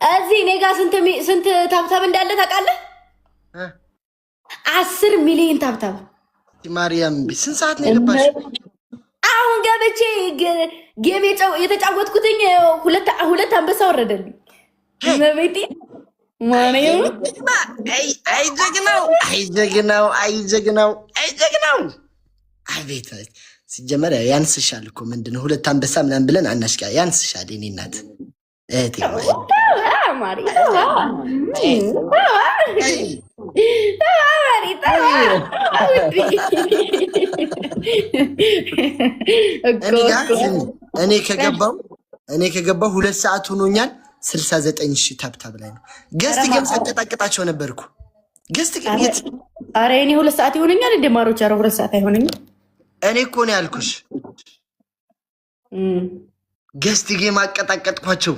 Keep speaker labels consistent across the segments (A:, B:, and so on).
A: እዚህ እኔ ጋር ስንት ታብታብ እንዳለ ታውቃለህ? 10 ሚሊዮን ታብታብ።
B: ማርያም ስንት ሰዓት ነው የገባሽው?
A: አሁን ገብቼ ጌም የተጫወትኩትኝ ሁለት አንበሳ ወረደልኝ። በቤቴ ማርያም
B: አይ ጀግናው አቤት ሲጀመር ያንስሻል እኮ ምንድነው ሁለት አንበሳ ምናምን ብለን አናሽቃ ያንስሻል የኔ እናት እህቴ እኔ ከገባው 2 ሰዓት ሆኖኛል። 69,000 ታብታብ ላይ ነው። ገስት ግን ሳቀጣቅጣቸው ነበርኩ። ገስት ግን
A: ኧረ እኔ 2 ሰዓት ይሆነኛል እንደ ማሮች። ኧረ 2 ሰዓት አይሆነኝም።
B: እኔ እኮ ነው ያልኩሽ። ገስት ጌም አቀጣቀጥኳቸው።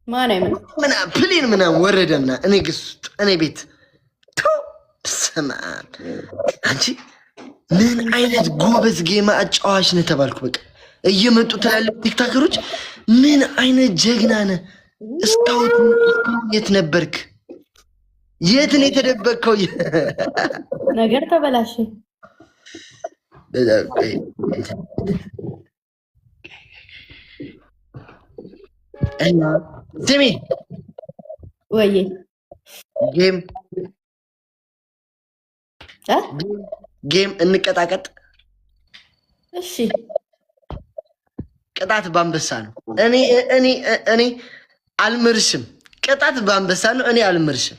A: ማን አይመን
B: ምና ፕሌን ምናምን ወረደና እኔ ግስት እኔ ቤት ሰማን። አንቺ ምን አይነት ጎበዝ ጌማ አጫዋች ነህ ተባልኩ። በቃ እየመጡ ትላልቅ ቲክቶከሮች ምን አይነት ጀግና ነህ፣ እስካሁን የት ነበርክ? የት ነው የተደበቅከው?
A: ነገር ተበላሸ።
B: እና ስሚ
A: ወይ
B: ጌም እንቀጣቀጥ።
A: እሺ
B: ቅጣት በአንበሳ ነው። እኔ አልምርሽም። ቅጣት በአንበሳ ነው። እኔ አልምርሽም።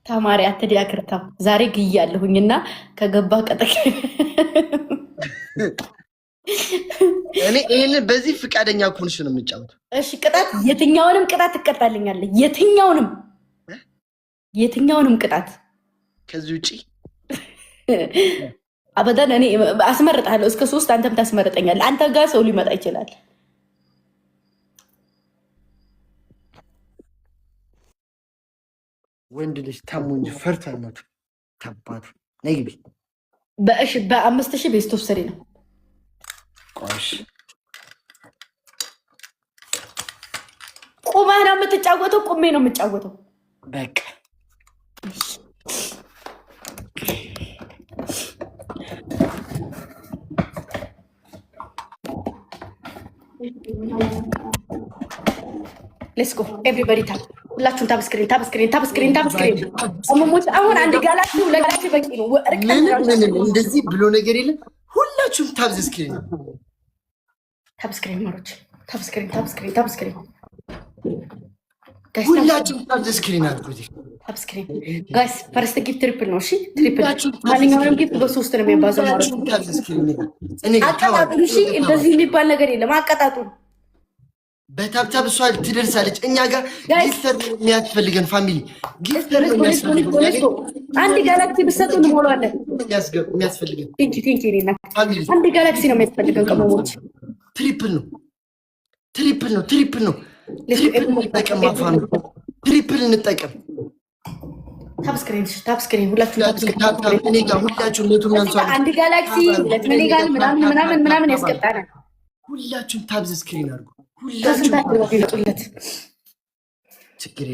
A: ተማሪ አትዲያክርታ ዛሬ ግያለሁኝና ከገባ ቀጠቅ
B: እኔ ይሄንን በዚህ ፍቃደኛ ኮንሽ ነው የምጫወተው።
A: እሺ ቅጣት፣ የትኛውንም ቅጣት ትቀጣልኛለህ። የትኛውንም ቅጣት
B: ከዚህ ውጪ
A: አበዳን እኔ አስመርጣለሁ። እስከ 3 አንተም ታስመርጠኛለህ። አንተ ጋር ሰው ሊመጣ ይችላል።
B: ወንድ ልጅ ታሙ እንጂ ፈርተን ነው ተባቱ። ነይ ግቢ።
A: በእሺ በ5000 ቤስት ኦፍ 3 ነው።
B: ቆሽ
A: ቁመህ ነው የምትጫወተው? ቁሜ ነው የምጫወተው።
B: በቃ
A: ሌትስ ጎ ኤቭሪባዲ ታፕ። ሁላችሁም ታፕ ስክሪን። አሞሞች አሁን አንድ ጋላክሲ ለጋላክሲ በቂ ነው።
B: ምን እንደዚህ ብሎ ነገር የለም። ሁላችሁም ታፕ ስክሪን
A: ማሮች ታፕ ስክሪን
B: ሁላችሁም ታፕ ስክሪን አድርጉት።
A: ታፕ ስክሪን ጋይስ። ፈርስት ጊፍት ትሪፕል ነው። እሺ ትሪፕል ማንኛውንም ጊፍት በ3 ነው የሚባዛው ማለት ነው።
B: ታፕ ስክሪን
A: አቀጣጡን። እሺ እንደዚህ የሚባል ነገር የለም። አቀጣጡን
B: በታብታብ እሷ ትደርሳለች። እኛ ጋር ጊፍተር የሚያስፈልገን ፋሚሊ ጊፍተር የሚያስፈልገን
A: አንድ ጋላክሲ ብትሰጡ እንሞላለን።
B: የሚያስፈልገን
A: አንድ ጋላክሲ ነው የሚያስፈልገን። ቅመሞች
B: ትሪፕል ነው። ትሪፕል እንጠቀም።
A: ታፕስክሪን ሁላችሁም አንድ ጋላክሲ 2 ሚሊጋን ምናምን ያስቀጣናል።
B: ሁላችሁም ታብዝ ስክሪን አድርጉ። ችግር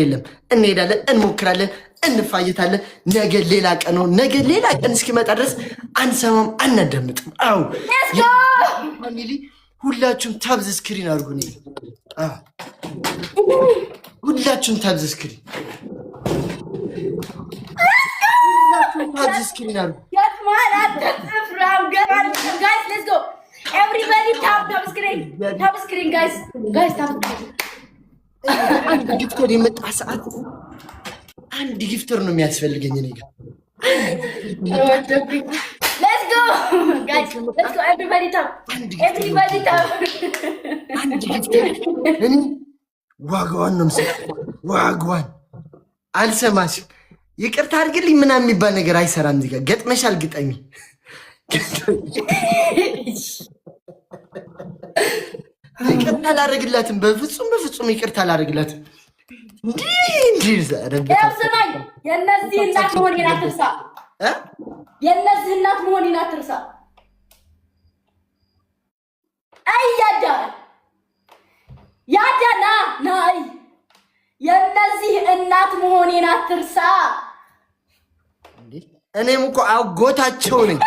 B: የለም። እንሄዳለን፣ እንሞክራለን፣ እንፋየታለን። ነገ ሌላ ቀን ነው። ነገ ሌላ ቀን እስኪመጣ ድረስ አንሰማም፣ አናዳምጥም። ፋሚሊ ሁላችሁም ታብዝ ስክሪን አድርጉ። ሁላችሁም ታብዝ ስክሪን አድርጉ።
A: Everybody tap screen guys tap.
B: አንድ ጊፍተር የመጣ ሰዓት አንድ ጊፍተር ነው የሚያስፈልገኝ እኔ ጋር።
A: Let's go guys, everybody tap.
B: አንድ ጊፍተር እኔ ዋጋዋን ነው የምሰጠው። ዋጋዋን አልሰማሽም። ይቅርታ አድርግልኝ ምናምን የሚባል ነገር አይሰራም። እዚህ ጋር ገጥመሻል። ግጠሚ ይቅርታ አላደርግላትም። በፍጹም ይቅርታ አላደርግላትም።
A: የእነዚህ እናት መሆኔን አትርሳ። የእነዚህ እናት መሆኔን አትርሳ። አያዳ ያዳና እናት መሆኔን አትርሳ።
B: እኔም እኮ አጎታቸው ነኝ።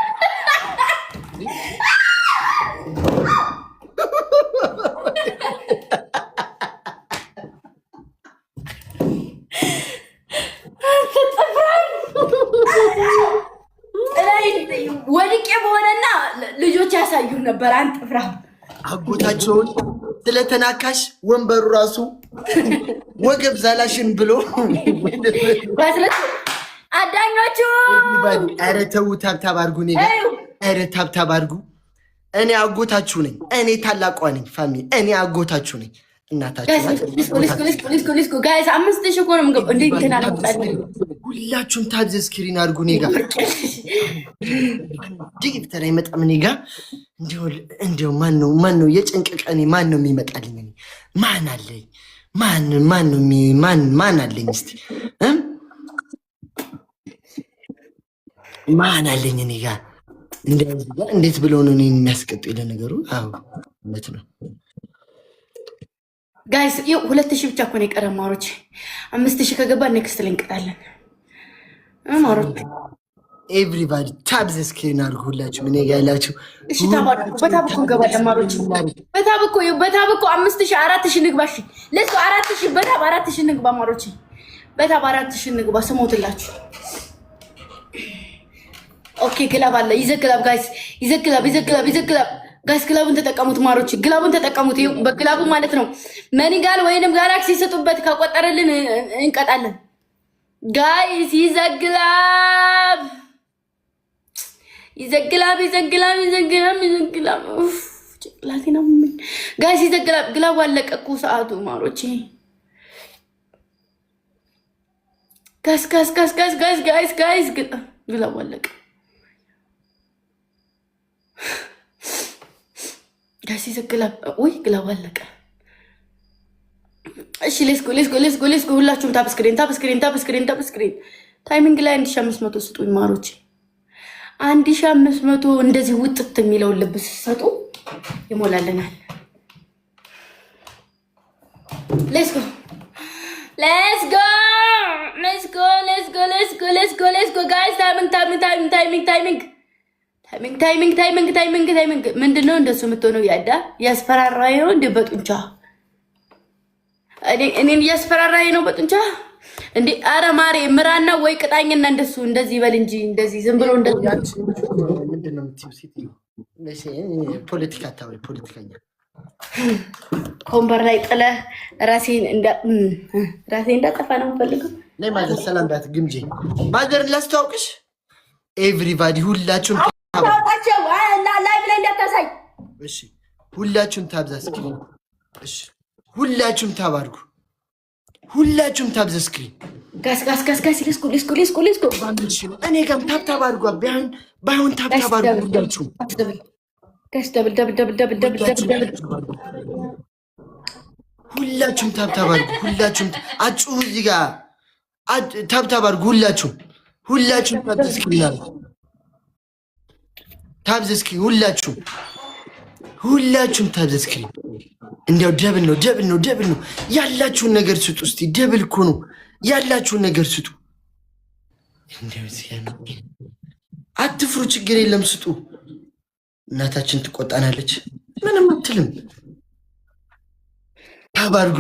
A: ወድቄ በሆነና ልጆች ያሳዩን ነበር። አንተ ፍራ
B: አጎታቸውን ስለተናካሽ ወንበሩ ራሱ ወገብ ዛላሽን ብሎ
A: አዳኞቹ
B: ኧረ ተው፣ ታብታብ አድርጉ። እኔ ኧረ ታብታብ አድርጉ። እኔ አጎታችሁ ነኝ። እኔ ታላቋ ነኝ። ፋሚሊ እኔ አጎታችሁ ነኝ። ሁላችሁም ታብዘ ስክሪን አድርጉ። እኔ ጋር ዲግተር አይመጣም። እኔ ጋር እንዲያው ማን ነው የጭንቅ ቀኔ? ማን ነው የሚመጣልኝ? ማን አለኝ? ማን አለኝ? እስቲ ማን አለኝ? እኔ ጋር እንዴት ብለው ነው እኔን የሚያስቀጥሉ? ለነገሩ አዎ እውነት ነው።
A: ጋይስ 2000 ብቻ እኮ ነው የቀረን ማሮች። 5000 ከገባ ኔክስት ላይ እንቀጣለን ማሮች።
B: ኤቭሪባዲ ታብ ዘ ስክሪን አድርጉ። ሁላችሁ ምን ያላችሁ?
A: እሺ በታብ እኮ እንገባለን ማሮች። በታብ እኮ 5000 4000 ንግባ። እሺ ለሱ 4000 በታብ 4000 ንግባ ማሮች። በታብ 4000 ንግባ። ስሞትላችሁ። ኦኬ ግላብ አለ። ይዘግላብ ጋይስ፣ ይዘግላብ ጋይስ። ግላቡን ተጠቀሙት ማሮች፣ ግላቡን ተጠቀሙት። በግላቡ ማለት ነው መኒጋል ወይንም ጋላክሲ ስጡበት። ካቆጠረልን እንቀጣለን ጋይስ። ይዘግላብ ጭቅላቴ ነው ጋይስ። ይዘግላብ። ግላቡ አለቀ እኮ ሰዓቱ ማሮች። ጋይስ ግላቡ አለቀ ጋይስ። ይዘግላብ። ወይ ግላቡ አለቀ። እሺ ሌትስ ጎ። ሁላችሁም ታብ ስክሪን ታይሚንግ ላይ 1500 ስጡኝ ማሮች። 1500 እንደዚህ ውጥት የሚለውን ልብስ ሰጡ ይሞላልናል። ሌትስ ጎ ጋይስ። ታይሚንግ ምንድነው? እንደሱ የምትሆነው ያዳ ያስፈራራይ ነው እንደ በጡንቻ እኔን እያስፈራራይ ነው በጡንቻ እንዴ? አረ ማሬ ምራና ወይ ቅጣኝና እንደሱ እንደዚህ ይበል እንጂ እንደዚህ ዝም ብሎ እንደዚህ
B: ምንድነው የምትይው? ሴትዮ ፖለቲካ ታውሪ፣ ፖለቲከኛ
A: ኮምበር ላይ ጥለህ ራሴን እንዳጠፋ ነው የምፈልገው።
B: ላይ ማለት ሰላም ዳት ግምጄ ማዘር ላስተዋውቅሽ። ኤቭሪባዲ ሁላችሁም
A: ታውቃቸው ላይቭ ላይ እንዳታሳይ።
B: እሺ ሁላችሁም ታብዛ ስክሪን። እሺ ሁላችሁም ታባርጉ። ሁላችሁም ታብዛ ስክሪን።
A: ጋስ ሌስኮ
B: እኔ ጋም ታብታብ አድርጓ። ባይሆን ታብታብ አድርጉ። ሁላችሁም
A: ጋስ ደብል
B: ሁላችሁም ታብታብ አድርጉ። ሁላችሁም አጩሁ እዚህ ጋር ታብታብ አድርጉ። ሁላችሁም ታብዛ ስክሪን አድርጉ። ታብዘ ስክሪን ሁላችሁም ታብዘ ስክሪን። እንዲያው ደብል ነው። ያላችሁን ነገር ስጡ እስቲ። ደብል እኮ ነው። ያላችሁን ነገር ስጡ። አትፍሩ፣ ችግር የለም ስጡ። እናታችን ትቆጣናለች፣ ምንም አትልም። ታባርጉ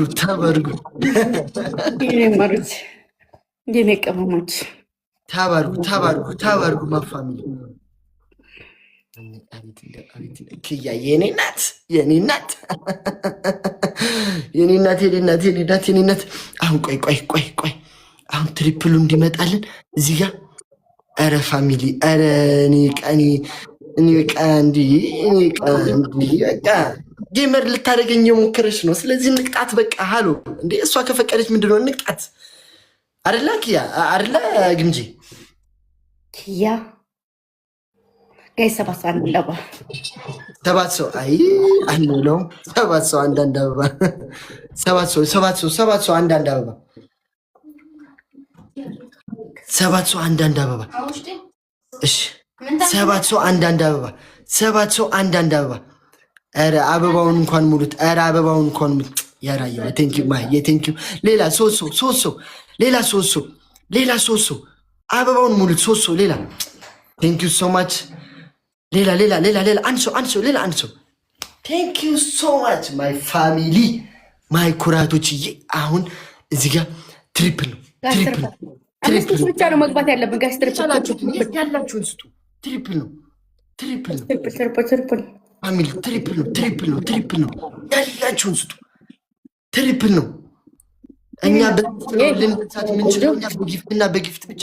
A: እንደኔ ቀመሞች
B: ታባርጉ ማፋሚሊ ክያ የኔ እናት አሁን ቆይ አሁን ትሪፕሉ እንዲመጣልን እዚህ ጋር ኧረ ፋሚሊ ኧረ እኔ በቃ ጌመር ልታደርገኝ የሞከረች ነው። ስለዚህ ንቅጣት በቃ ሃሎ እንዴ እሷ ከፈቀደች ምንድነው ንቅጣት አይደለ? ክያ አይደለ? ግምጄ
A: ክያ ጋይ ሰባት ሰው
B: አይ አንለውም። ሰባት ሰው አንዳንድ አበባ ሰባት ሰው አንዳንድ አበባ እሺ ሰባት ሰው አንዳንድ አበባ ኧረ አበባውን እንኳን ሙሉት። ያራየው ቴንኪው ማሂዬ ቴንኪው። ሌላ ሶሶ ሌላ ሶሶ አበባውን ሙሉት ሶሶ ሌላ ቴንኪው ሶ ማች ሌላ አንሶ ሌላ አንሶ ቴንኪው ሶ ማች ማይ ፋሚሊ ማይ ኩራቶችዬ። አሁን እዚህ ጋር ትሪፕል ነው
A: አምስት ብቻ ነው መግባት ያለብን ጋይስ።
B: ያላችሁን ስጡ። ትሪፕል ነው ፋሚሊ ትሪፕል ነው ያላችሁን ስጡ። ትሪፕል ነው። እኛ ልንሳት የምንችለው እኛ በጊፍትና በጊፍት ብቻ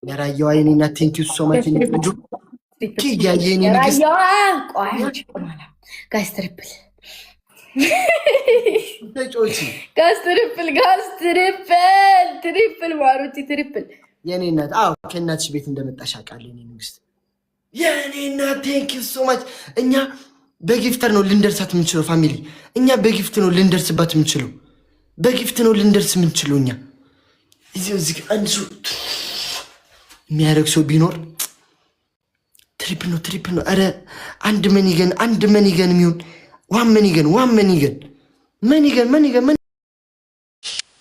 B: ያራየው አይኔና ቴንኪው ሶ ማች ንጁ ያየኔ ንግስት
A: ጋይስ ትሪፕል ትሪፕል ማሮቼ ትሪፕል
B: የኔ እናት። አዎ ከእናትሽ ቤት እንደመጣሽ አውቃለሁ የኔ ንግስት የኔ እናት ቴንኪው ሶ ማች። እኛ በጊፍተር ነው ልንደርሳት የምንችለው ፋሚሊ። እኛ በጊፍት ነው ልንደርስባት የምንችለው በጊፍት ነው ልንደርስ የምንችለው እኛ። እዚህ አንድ ሰው የሚያደርግ ሰው ቢኖር ትሪፕል ነው። ኧረ አንድ መኒገን የሚሆን ዋን መኒገን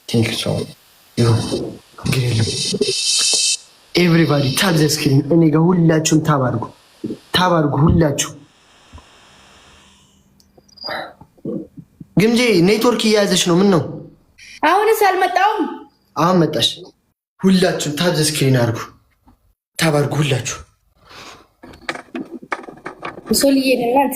B: ቴንክ ዩ ሶ ኤቭሪባዲ ታብ ዘ ስክሪን። እኔ ጋር ሁላችሁም ታብ አድርጉ ሁላችሁ። ግምጄ ኔትወርክ እያያዘች ነው። ምን ነው
A: አሁንስ አልመጣውም?
B: አሁን መጣሽ። ሁላችሁም ታብ ዘ ስክሪን ታብ አድርጉ ሁላችሁ።
A: ሶልዬ ነናት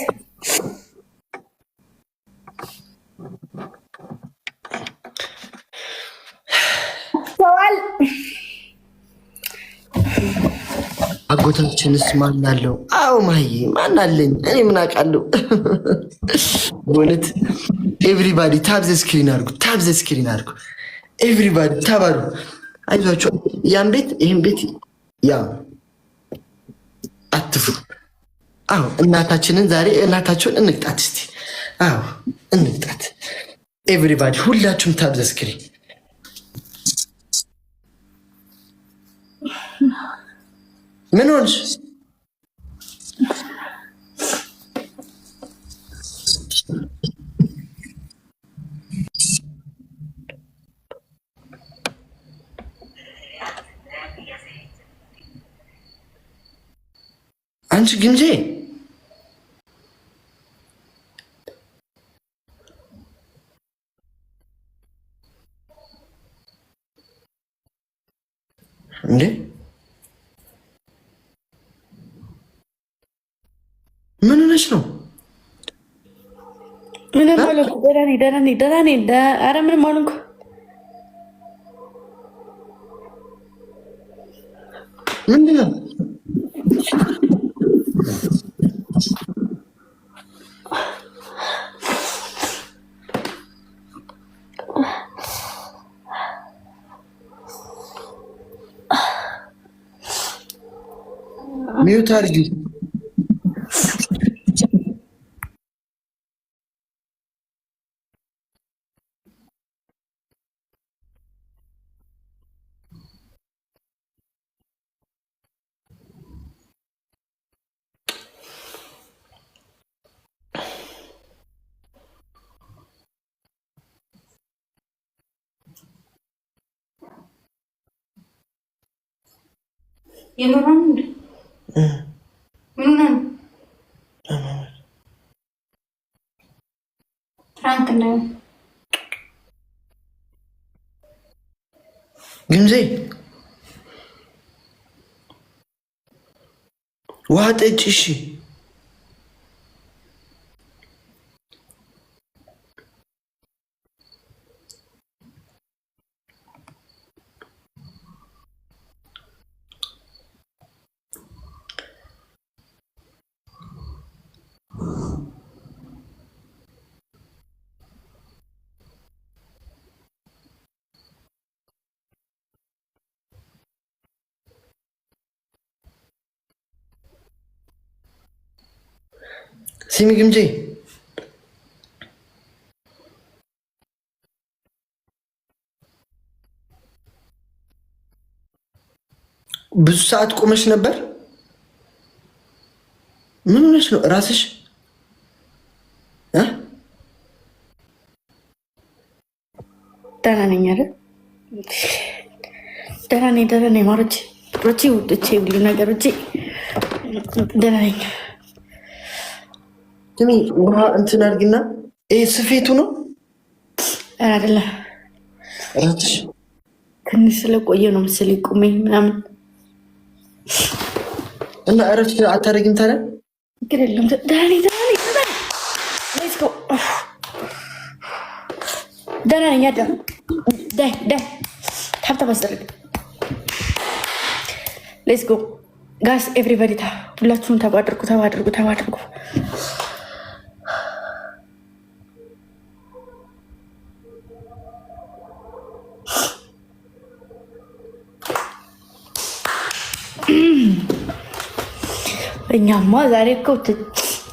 A: ሰዋል
B: አጎታችንስ ማን አለው? አዎ ማሂዬ ማን አለኝ እኔ ምን አውቃለሁ። በእውነት ኤቭሪባዲ ታብ ዘ ስክሪን አድርጉ። ኤቭሪባዲ ታብ አድርጉ። አይዟችሁ። ያን ቤት ይህን ቤት ያ አትፍሩ። አዎ እናታችንን ዛሬ እናታችሁን እንቅጣት እስቲ። አዎ እንቅጣት። ኤቭሪባዲ ሁላችሁም ታብ ዘ ስክሪን። ምን ሆንሽ? አንቺ ግምጄ እንዴ ምን ሆነሽ ነው?
A: ምንም አልኩ። ደህና ነኝ። ኧረ ምንም አልኩ።
B: ምንድን ነው? ሚዩት አድርጊ። ግምዜ ውሃ ጠጪ እሺ። ሲሚ ግምጄ ብዙ ሰዓት ቆመሽ ነበር። ምን ሆነሽ ነው? ራስሽ
A: ደህና ነኝ አይደል? ደህና ነኝ ማሮቼ፣ ፍቅሮቼ፣ ውዶቼ፣ ሁሉ ነገሮቼ ደህና ነኝ።
B: ስሚ ውሃ እንትን አድርጊና ይሄ ስፌቱ ነው
A: አይደለም?
B: እራትሽ
A: ትንሽ ስለቆየ ነው መሰለኝ ቁሜ ምናምን
B: እና እረፍት አታደርጊም ታዲያ?
A: ችግር የለም። ደህና ነኝ። ሌትስ ጎ። ደህና ነኝ። ዳይ ታብታብ አስደርግ። ሌትስ ጎ ጋይስ ኤቭሪባዲ ሁላችሁም ተባድርጉ። እኛማ ዛሬ እኮ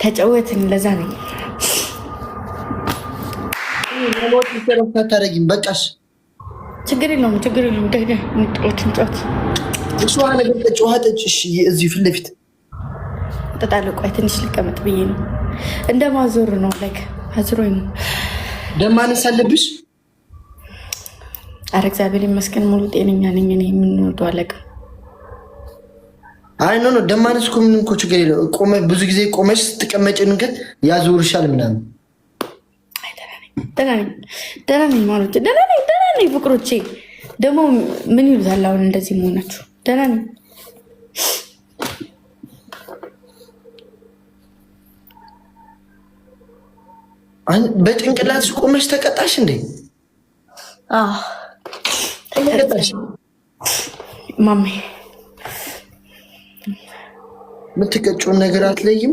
A: ተጫወትን። ለዛ ነኝ
B: አታደርጊም። በቃሽ፣
A: ችግር የለውም። እንጫወት።
B: እሷ ነገር ጠጪ፣ ውሃ ጠጪ። እሺ እዚሁ ፊት ለፊት
A: እጠጣለሁ። ቆይ ትንሽ ልቀመጥ ብዬ ነው። እንደማዞር ነው። ላይክ አዝሮኝ ነው።
B: ደም ማነስ አለብሽ?
A: ኧረ እግዚአብሔር ይመስገን ሙሉ ጤነኛ ነኝ። እኔ የምንወደው አለቅ
B: አይ ኖ ደም ማነስ እኮ ምንም እኮ ችግር የለውም። ብዙ ጊዜ ቆመሽ ስትቀመጭ ንገት ያዞርሻል ምናምን። ደህና ነኝ ማሮቼ፣ ደህና ነኝ ፍቅሮቼ። ደግሞ ምን ይሉታል አሁን እንደዚህ መሆናችሁ? ደህና ነኝ። በጭንቅላትሽ ቆመሽ ተቀጣሽ እንዴ? ተቀጣሽ
A: ማሜ።
B: የምትቀጭውን ነገር አትለይም?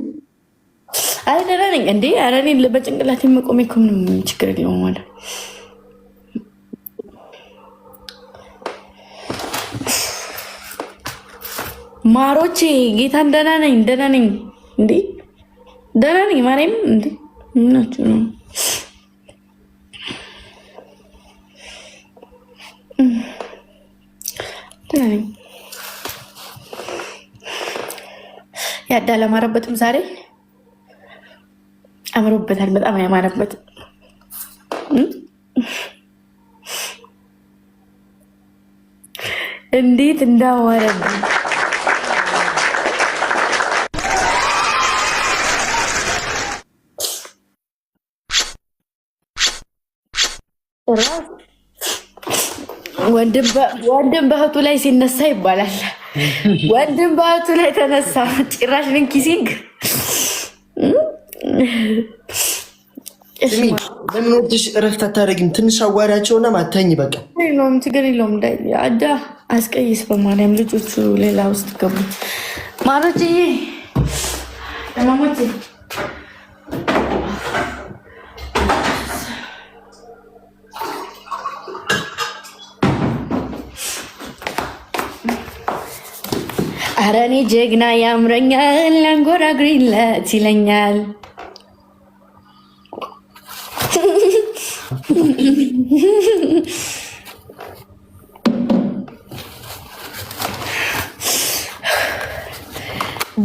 A: አይ ደህና ነኝ እንዴ። ኧረ እኔ በጭንቅላት መቆሜ እኮ ምንም ችግር የለውም ማለት ማሮቼ። ጌታን ደህና ነኝ እንዴ፣ ደህና ነኝ ማርያም። እንዴ ምናችሁ ነው? ደህና ነኝ። ያዳ አላማረበትም ዛሬ አምሮበታል። በጣም ያማረበት እንዴት እንዳማረብኝ ወንድም በእህቱ ላይ ሲነሳ ይባላል። ወንድም በእህቱ ላይ ተነሳ። ጭራሽ ምን ኪሲንግ
B: ለምን ወጥሽ እረፍት አታደርጊም? ትንሽ አዋሪያቸውና ማተኝ በቃ
A: ችግር የለውም። አዳ አስቀይስ በማርያም ልጆቹ ሌላ ውስጥ ገቡ። ማሮችዬ ማሞቼ ኧረ እኔ ጀግና ያምረኛል፣ አንጎራጉሪለት ይለኛል።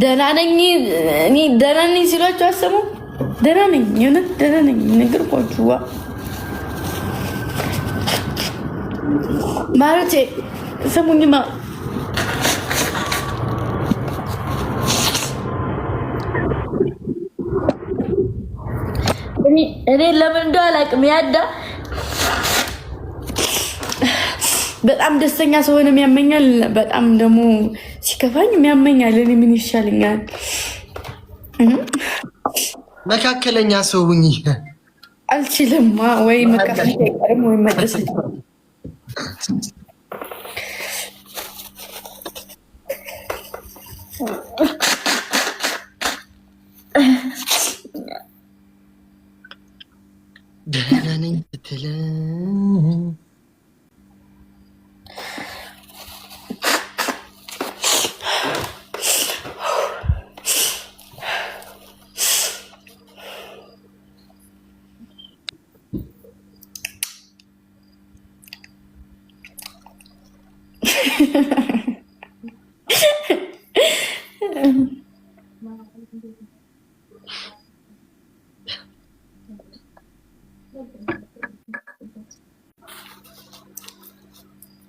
A: ደህና ነኝ ሲሏቸው አሰሙ። ደህና ነኝ፣ የእውነት ደህና ነኝ። ነገርኳችሁ ማለቴ ስሙኝማ። እኔ ለምን እንደው አላውቅም። ያዳ በጣም ደስተኛ ሰሆንም ያመኛል፣ በጣም ደግሞ ሲከፋኝ ያመኛል። እኔ ምን ይሻለኛል?
B: መካከለኛ ሰው ሁኚ።
A: አልችልም ወይ መከፋት አይቀርም ወይ መደሰት።
B: ደህና ነኝ ብትለኝ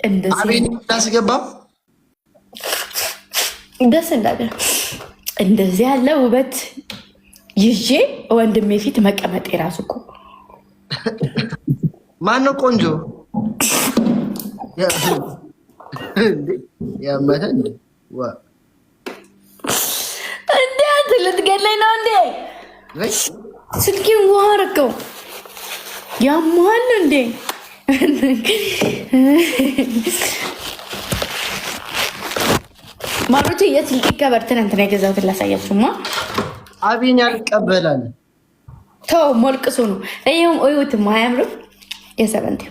A: እንደዚህ
B: ታስገባው
A: ደስ እንዳለ እንደዚህ ያለ ውበት ይዤ ወንድሜ ፊት መቀመጥ የራሱ እኮ
B: ማነው ቆንጆ ያመተ
A: እንዴ አንተ ልትገለኝ ነው እንዴ? ስልኬን ውሃ አደረገው። ያሟል እንዴ? ማሮቼ የስልክ ከበር ትናንትና የገዛሁትን ላሳያችሁማ።
B: አቤን ያልቀበላል
A: ተው ሞልቅሶ ነው። ይሄም እዩትማ አያምርም? የሰበንቴ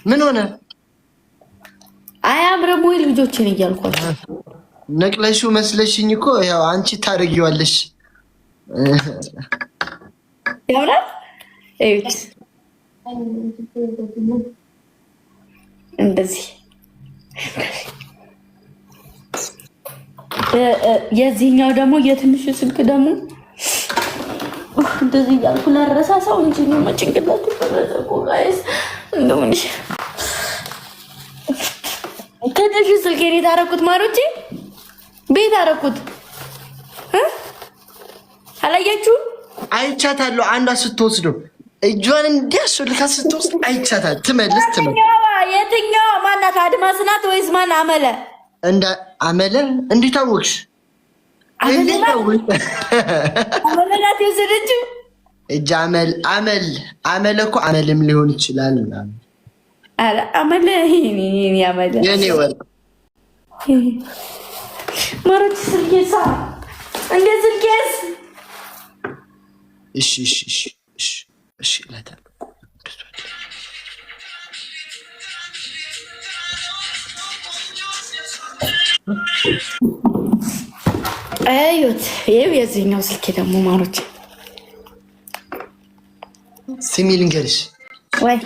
B: ምን ሆነ?
A: አያምርም ወይ ልጆችን እያልኳቸው
B: ነቅለሹ መስለሽኝ እኮ ያው አንቺ ታደርጊዋለሽ።
A: ያምራል። እዩት እንደዚህ የዚህኛው ደግሞ የትንሹ ስልክ ደግሞ እንደዚህ እያልኩ ላረሳሳው እንጂ ነው መጭንቅላቱ ተረዘቁ ጋይስ እንደምን ትንሹ ስልክ የኔ ታረኩት ማሮቼ ቤት አረኩት አላያችሁ?
B: አይቻታለሁ። አንዷ ስትወስደው እጇን እንዲያስልካ ስትወስድ አይቻታል። ትመልስ
A: የትኛዋ ማናት? አድማስ ናት ወይስ ማን? አመለ
B: እንደ አመለ እንዴት አወቅሽ?
A: አመለናት የወሰደችው
B: እጅ አመለ እኮ አመልም ሊሆን ይችላል።
A: አረ አመለ አመለ
B: የኔ ወርቅ
A: ማሮች ስልኬሳ እንደ ስልኬስ
B: እሺ እላታለሁ።
A: አዩት ይኸው የዚህኛው ስልኬ ደግሞ ማሮች
B: ስሚ ልንገርሽ
A: ወይ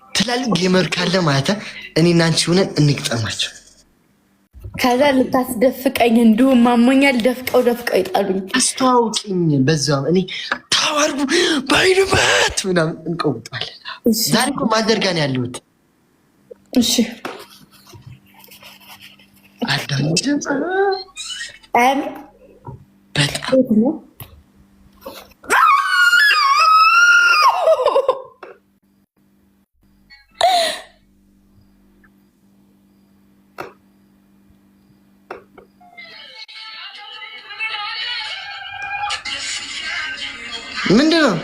B: ትላልቅ ጌመር ካለ ማለት እኔና አንቺ ሆነን እንግጠማቸው።
A: ከዛ ልታስደፍቀኝ እንዲሁም ማሞኛል። ደፍቀው ይጣሉኝ።
B: አስተዋውቂኝ በዛም እኔ ታዋርዱ ባይንባት ምናምን እንቀውጣለን። ዛሬ እኮ ማደርጋ ነው ያለሁት።
A: እሺ
B: አዳምጪ በጣም ምንድን ነው?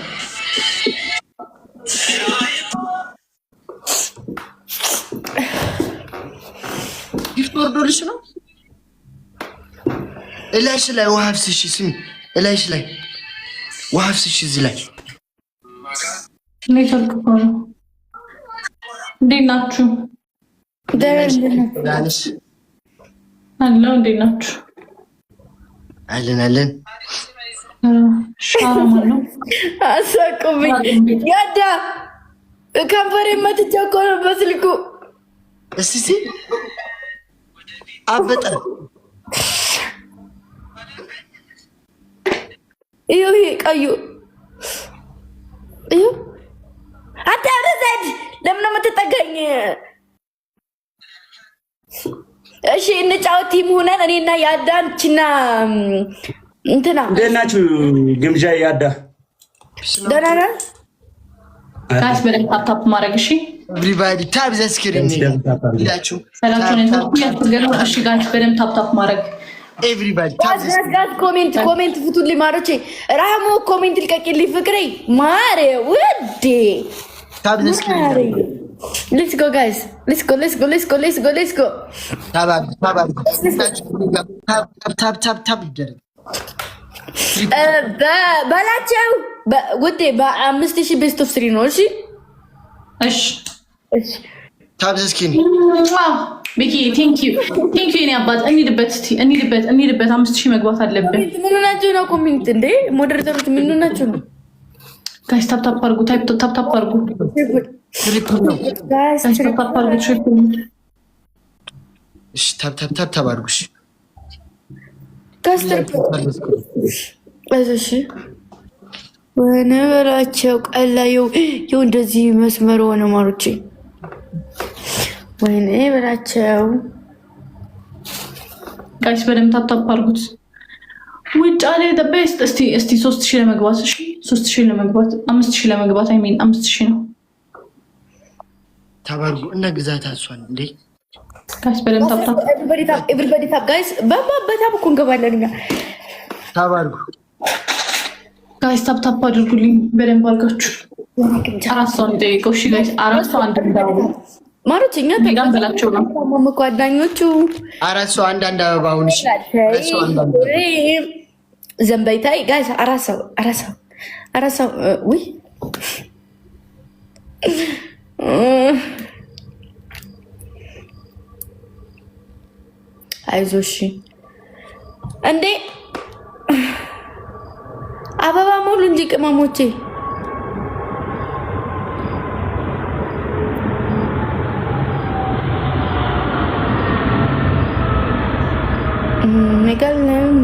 B: ጊፍት ወርዶልሽ ነው? እላይሽ ላይ ውሃ አፍስሽ። ስሚ እላይሽ ላይ ውሃ አፍስሽ። እዚህ ላይ
C: እንዴት ናችሁ? አለው እንዴት ናችሁ?
B: አለን
A: አሳቁብኝ። ያዳ ከንፈሬ መትቼ እኮ ነው በስልኩ።
B: እስቲ አበጠ።
A: ይሄ ቀዩ አታረዘድ። ለምን ነው የምትጠጋኝ? እሺ እንጫወት ቲም ሆነን እኔና ያዳንችና እንትና
D: እንዴት ናችሁ? ግምጃ ያዳ
A: ደህና ነን።
C: ጋይስ በደንብ ታፕ ማድረግ እሺ።
B: ኤቭሪባዲ ታፕ ዘ ስክሪን ይላችሁ
C: ሰላምቱን ያስገሩ። እሺ ጋይስ በደንብ ታፕ ማድረግ
B: ኤቭሪባዲ ታፕ ዘ
A: ስክሪን። ኮሜንት ፍቱልኝ ማሮቼ። ራሙ ኮሜንት ልቀቂልኝ ፍቅሬ ማሬ ውዴ።
B: ታፕ ዘ ስክሪን
A: ሌትስ ጎ ጋይስ ሌትስ ጎ
B: ታፕ ይደረግ
A: በላቸው ውዴ። በ5000 ቤስት ኦፍ 3 ነው። እሺ
B: ታፕ ዘ ስክሪን
C: ቢኪ ቴንክ ዩ የኔ አባት። እንሂድበት 5000 መግባት አለብን።
A: ምን ሆናችሁ ነው? ኮሜንት እንዴ ሞዴሬተሮች ምን ሆናችሁ ነው?
C: ጋይስ ታፕ አድርጉ። ታፕ አድርጉ።
A: ጋይስ
C: ታፕ አድርጉ።
B: እሺ ታፕ አድርጉ።
A: እሺ ወይኔ በላቸው ቀላዩ ይው እንደዚህ መስመር ሆነ ማሮቼ። ወይኔ በላቸው
C: ጋይስ በደምብ ታፕታፕ አድርጉት። ውጭ አለ ቤስት። እስቲ 3000 ለመግባት እሺ፣ 3000 ለመግባት 5000 ለመግባት አይ ሚን 5000 ነው።
B: ተባርጉ እና ግዛት አሷን እንዴ
C: ጋይስ በደምብ ታፕታፕ
A: ኤቭሪባዲ ታፕ ጋይስ በታፕ እኮ እንገባለን እኛ።
B: ተባርጉ
C: ጋይስ ታፕታፕ አድርጉልኝ በደምብ አድርጋችሁ። 4 ሰው እንጠይቀው እሺ ጋይስ 4 ሰው አንድ እንዳው
A: ማሮች እኛ
C: ተጋን በላቸው ነው
A: ጓደኞቹ
B: 4 ሰው አንድ አበባውን እሺ
A: ዘንበይታይ ጋይስ 4 ሰው ውይ አይዞሽ እንዴ አበባ ሞሉ እንጂ ቅመሞቼ መጋለም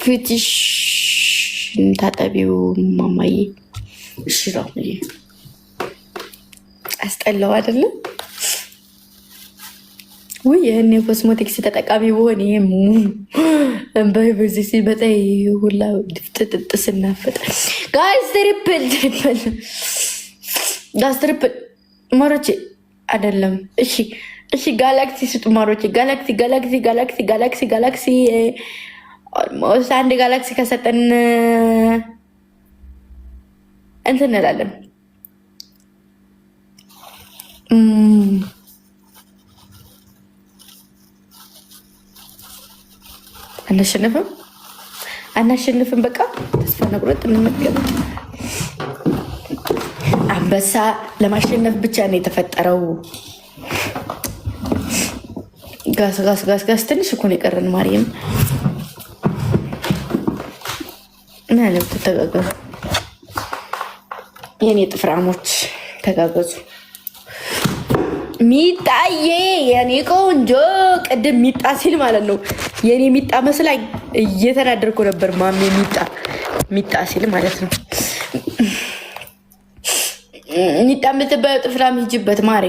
A: ፊትሽ ታጠቢው ማማዬ። እሺ ነው አስጠላው አይደለም? ውይ ይሄን የኮስሞቲክስ ተጠቃሚ በሆነ እንባይ በዚህ ሲመጣ ሁላ ድፍጥጥ ስናፈጥ ጋይስ ትሪፕል ማሮቼ አይደለም። እሺ ጋላክሲ ስጡ ማሮቼ። ጋላክሲ ኦልሞስት አንድ ጋላክሲ ከሰጠን እንትን እንላለን። አናሸንፍም። በቃ ተስፋ ነቁረጥ እንመገብ። አንበሳ ለማሸነፍ ብቻ ነው የተፈጠረው። ጋስ ትንሽ እኮ ነው የቀረን። ማርያም ምን አለ ተጋገዙ፣ የኔ ጥፍራሞች ተጋገዙ። ሚጣዬ የኔ ቆንጆ ቅድም ሚጣ ሲል ማለት ነው የኔ ሚጣ መስላኝ እየተናደርኩ ነበር። ማሜ ሚጣ ሲል ማለት ነው። ሚጣ የምትባየው ጥፍራም ሂጅበት ማሬ።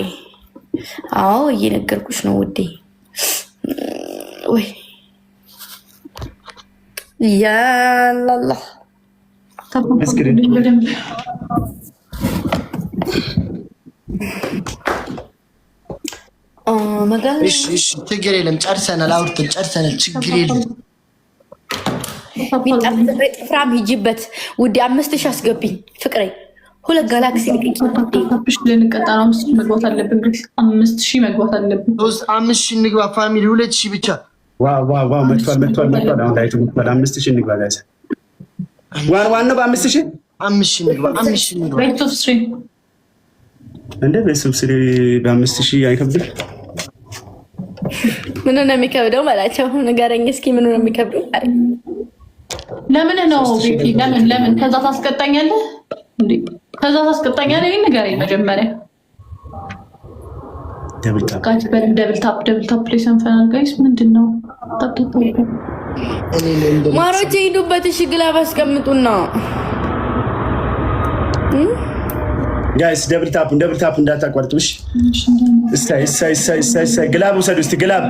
A: አዎ እየነገርኩሽ ነው ውዴ። ወይ ያላላ
B: ችግር የለም። ጨርሰናል፣ አውርተን ጨርሰናል። ችግር የለም።
A: ጥፍራም ሂጂበት ውዴ። 5000 አስገብኝ ፍቅሬ። 2 ጋላክሲ
C: ልንቀጣ ነው። 5000 መግባት አለብን። 5000 መግባት አለብን።
B: 5000 እንግባ ፋሚሊ። 2000 ብቻ።
D: ዋው መጥቷል። አሁን ላይ 5000 እንግባ ጋይስ። ዋን ነው በ5000
B: 5000 እንግባ። 5000 እንግባ።
D: እንደ ቤተሰብ ስሪ በ5000 አይከብድም።
A: ምን ነው የሚከብደው ማላቸው? ንገረኝ እስኪ ምን ነው የሚከብደው?
C: ለምን ነው ቤቲ? ለምን ከዛ ታስቀጣኛለህ እንዴ? ከዛ ታስቀጣኛለህ? ንገረኝ መጀመሪያ። ደብል ታፕ ላይ ሰንፈናል ጋይስ። ምንድነው ታፕታፕ?
A: ማሮቼ ሂዱበት። እሺ ግላብ አስቀምጡና
D: ጋይስ ደብል ታፕ እንዳታቋርጡ። እሺ እሳይ ግላብ ውሰዱ እስቲ ግላብ